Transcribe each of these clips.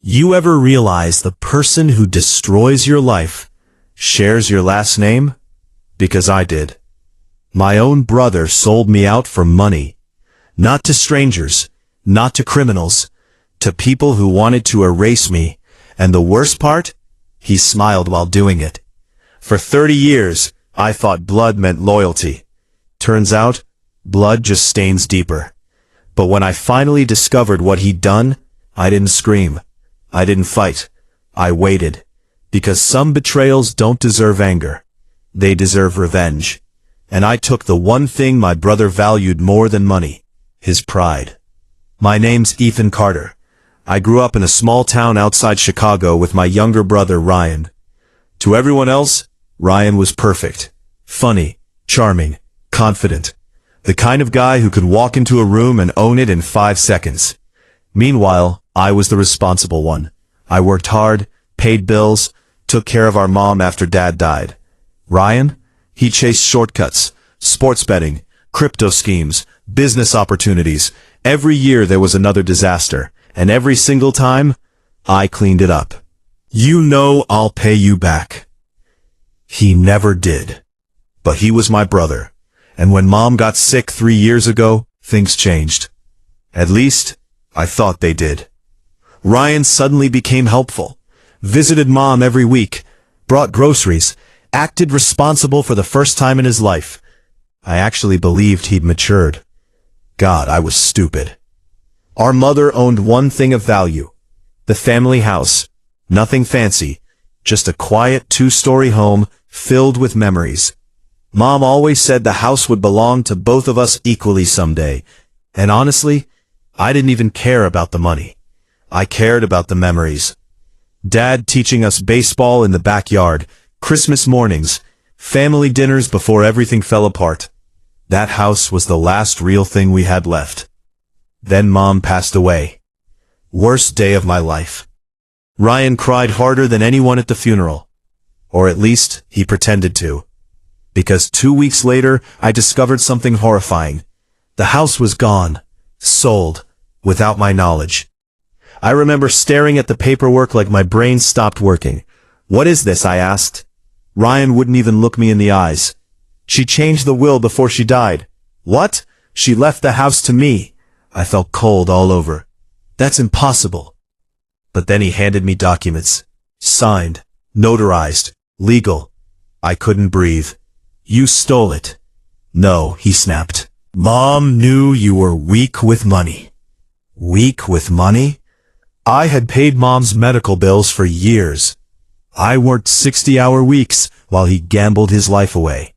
You ever realize the person who destroys your life shares your last name? Because I did. My own brother sold me out for money. Not to strangers, not to criminals, to people who wanted to erase me. And the worst part? He smiled while doing it. For 30 years, I thought blood meant loyalty. Turns out, blood just stains deeper. But when I finally discovered what he'd done, I didn't scream. I didn't fight. I waited. Because some betrayals don't deserve anger. They deserve revenge. And I took the one thing my brother valued more than money. His pride. My name's Ethan Carter. I grew up in a small town outside Chicago with my younger brother Ryan. To everyone else, Ryan was perfect. Funny, charming, confident. The kind of guy who could walk into a room and own it in 5 seconds. Meanwhile, I was the responsible one. I worked hard, paid bills, took care of our mom after Dad died. Ryan? He chased shortcuts, sports betting, crypto schemes, business opportunities. Every year there was another disaster, and every single time, I cleaned it up. You know I'll pay you back. He never did. But he was my brother, and when Mom got sick 3 years ago, things changed. At least, I thought they did. Ryan suddenly became helpful, visited Mom every week, brought groceries, acted responsible for the first time in his life. I actually believed he'd matured. God, I was stupid. Our mother owned one thing of value. The family house. Nothing fancy. Just a quiet 2-story home filled with memories. Mom always said the house would belong to both of us equally someday. And honestly, I didn't even care about the money. I cared about the memories. Dad teaching us baseball in the backyard, Christmas mornings, family dinners before everything fell apart. That house was the last real thing we had left. Then Mom passed away. Worst day of my life. Ryan cried harder than anyone at the funeral. Or at least, he pretended to. Because 2 weeks later, I discovered something horrifying. The house was gone. Sold. Without my knowledge. I remember staring at the paperwork like my brain stopped working. What is this? I asked. Ryan wouldn't even look me in the eyes. She changed the will before she died. What? She left the house to me. I felt cold all over. That's impossible. But then he handed me documents. Signed. Notarized. Legal. I couldn't breathe. You stole it. No, he snapped. Mom knew you were weak with money. Weak with money? I had paid Mom's medical bills for years. I worked 60-hour weeks while he gambled his life away.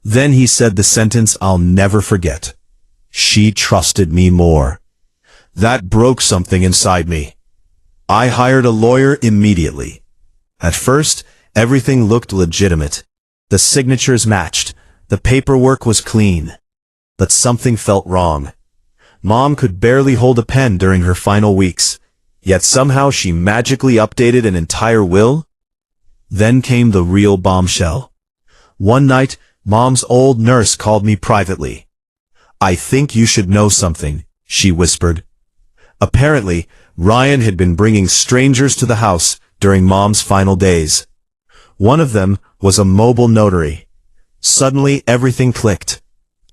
Then he said the sentence I'll never forget. She trusted me more. That broke something inside me. I hired a lawyer immediately. At first, everything looked legitimate. The signatures matched. The paperwork was clean. But something felt wrong. Mom could barely hold a pen during her final weeks. Yet somehow she magically updated an entire will? Then came the real bombshell. One night, Mom's old nurse called me privately. I think you should know something, she whispered. Apparently, Ryan had been bringing strangers to the house during Mom's final days. One of them was a mobile notary. Suddenly, everything clicked.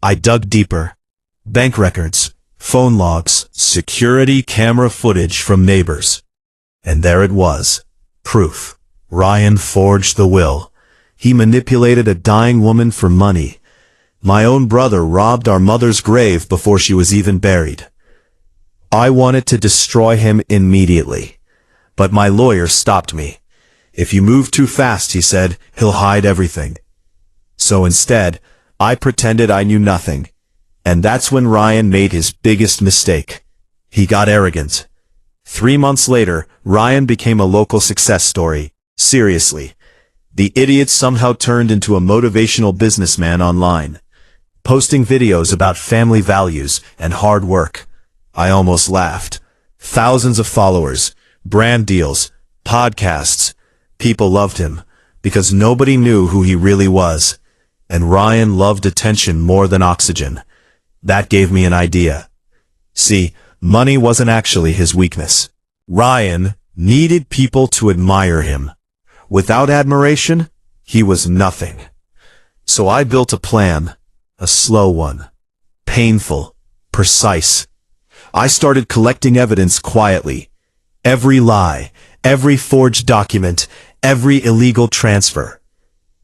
I dug deeper. Bank records. Phone logs, security camera footage from neighbors. And there it was. Proof. Ryan forged the will. He manipulated a dying woman for money. My own brother robbed our mother's grave before she was even buried. I wanted to destroy him immediately. But my lawyer stopped me. If you move too fast, he said, he'll hide everything. So instead, I pretended I knew nothing. And that's when Ryan made his biggest mistake. He got arrogant. 3 months later, Ryan became a local success story. Seriously. The idiot somehow turned into a motivational businessman online, posting videos about family values and hard work. I almost laughed. Thousands of followers, brand deals, podcasts. People loved him because nobody knew who he really was. And Ryan loved attention more than oxygen. That gave me an idea. See, money wasn't actually his weakness. Ryan needed people to admire him. Without admiration, he was nothing. So I built a plan, a slow one, painful, precise. I started collecting evidence quietly. Every lie, every forged document, every illegal transfer.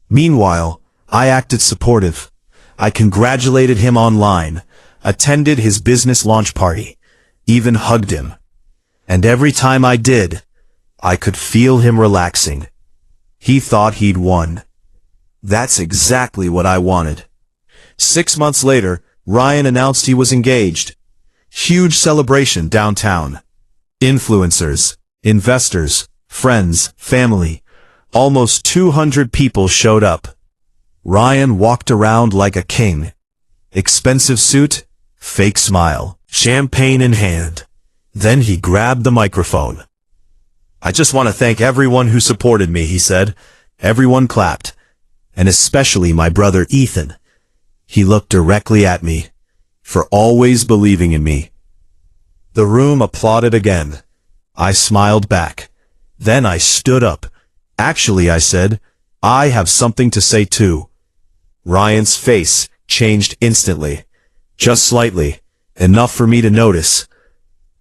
Meanwhile, I acted supportive. I congratulated him online, attended his business launch party, even hugged him. And every time I did, I could feel him relaxing. He thought he'd won. That's exactly what I wanted. 6 months later, Ryan announced he was engaged. Huge celebration downtown. Influencers, investors, friends, family. Almost 200 people showed up. Ryan walked around like a king. Expensive suit, fake smile, champagne in hand. Then he grabbed the microphone. "I just want to thank everyone who supported me," he said. Everyone clapped. And especially my brother Ethan. He looked directly at me, for always believing in me. The room applauded again. I smiled back. Then I stood up. "Actually," I said, "I have something to say too." Ryan's face changed instantly. Just slightly, enough for me to notice.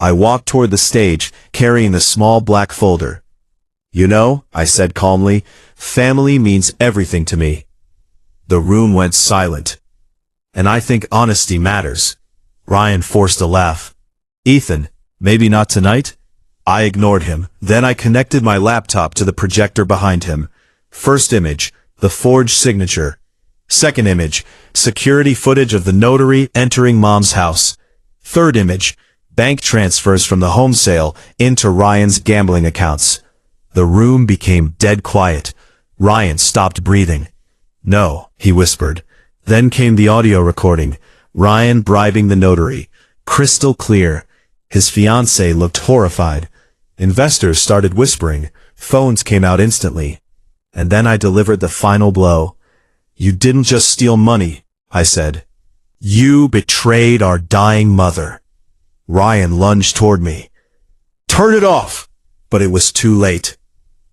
I walked toward the stage, carrying a small black folder. "You know," I said calmly, "family means everything to me." The room went silent. "And I think honesty matters." Ryan forced a laugh. "Ethan, maybe not tonight?" I ignored him. Then I connected my laptop to the projector behind him. First image, the forged signature. Second image, security footage of the notary entering Mom's house. Third image, bank transfers from the home sale into Ryan's gambling accounts. The room became dead quiet. Ryan stopped breathing. "No," he whispered. Then came the audio recording. Ryan bribing the notary. Crystal clear. His fiancée looked horrified. Investors started whispering. Phones came out instantly. And then I delivered the final blow. "You didn't just steal money," I said. "You betrayed our dying mother." Ryan lunged toward me. "Turn it off!" But it was too late.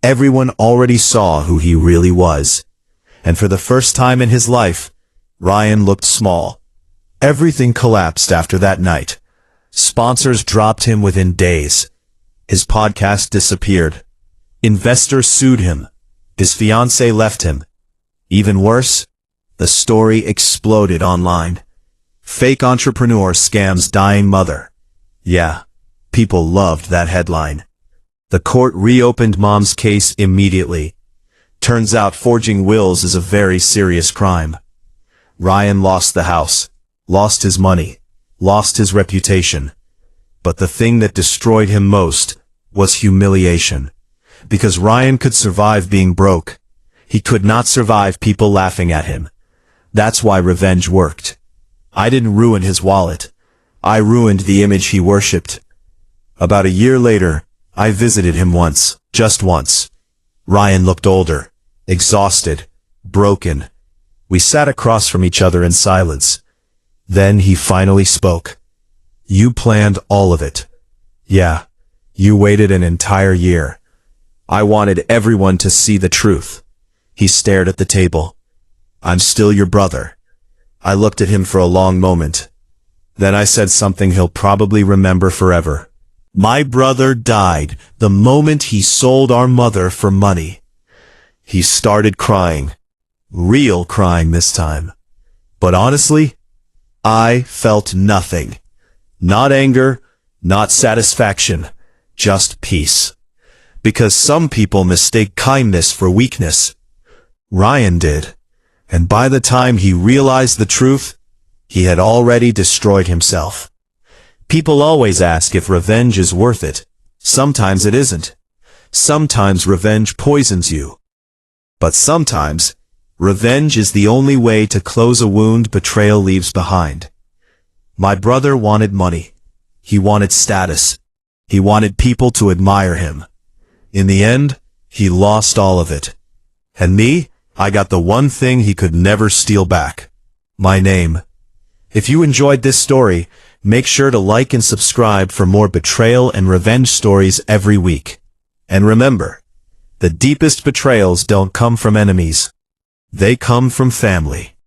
Everyone already saw who he really was. And for the first time in his life, Ryan looked small. Everything collapsed after that night. Sponsors dropped him within days. His podcast disappeared. Investors sued him. His fiancée left him. Even worse, the story exploded online. Fake entrepreneur scams dying mother. Yeah, people loved that headline. The court reopened Mom's case immediately. Turns out forging wills is a very serious crime. Ryan lost the house, lost his money, lost his reputation. But the thing that destroyed him most was humiliation. Because Ryan could survive being broke, he could not survive people laughing at him. That's why revenge worked. I didn't ruin his wallet. I ruined the image he worshipped. About a year later, I visited him once, just once. Ryan looked older, exhausted, broken. We sat across from each other in silence. Then he finally spoke. "You planned all of it." "Yeah, you waited an entire year. I wanted everyone to see the truth." He stared at the table. "I'm still your brother." I looked at him for a long moment. Then I said something he'll probably remember forever. "My brother died the moment he sold our mother for money." He started crying. Real crying this time. But honestly, I felt nothing. Not anger, not satisfaction, just peace. Because some people mistake kindness for weakness. Ryan did. And by the time he realized the truth, he had already destroyed himself. People always ask if revenge is worth it. Sometimes it isn't. Sometimes revenge poisons you. But sometimes, revenge is the only way to close a wound betrayal leaves behind. My brother wanted money. He wanted status. He wanted people to admire him. In the end, he lost all of it. And me, I got the one thing he could never steal back. My name. If you enjoyed this story, make sure to like and subscribe for more betrayal and revenge stories every week. And remember, the deepest betrayals don't come from enemies. They come from family.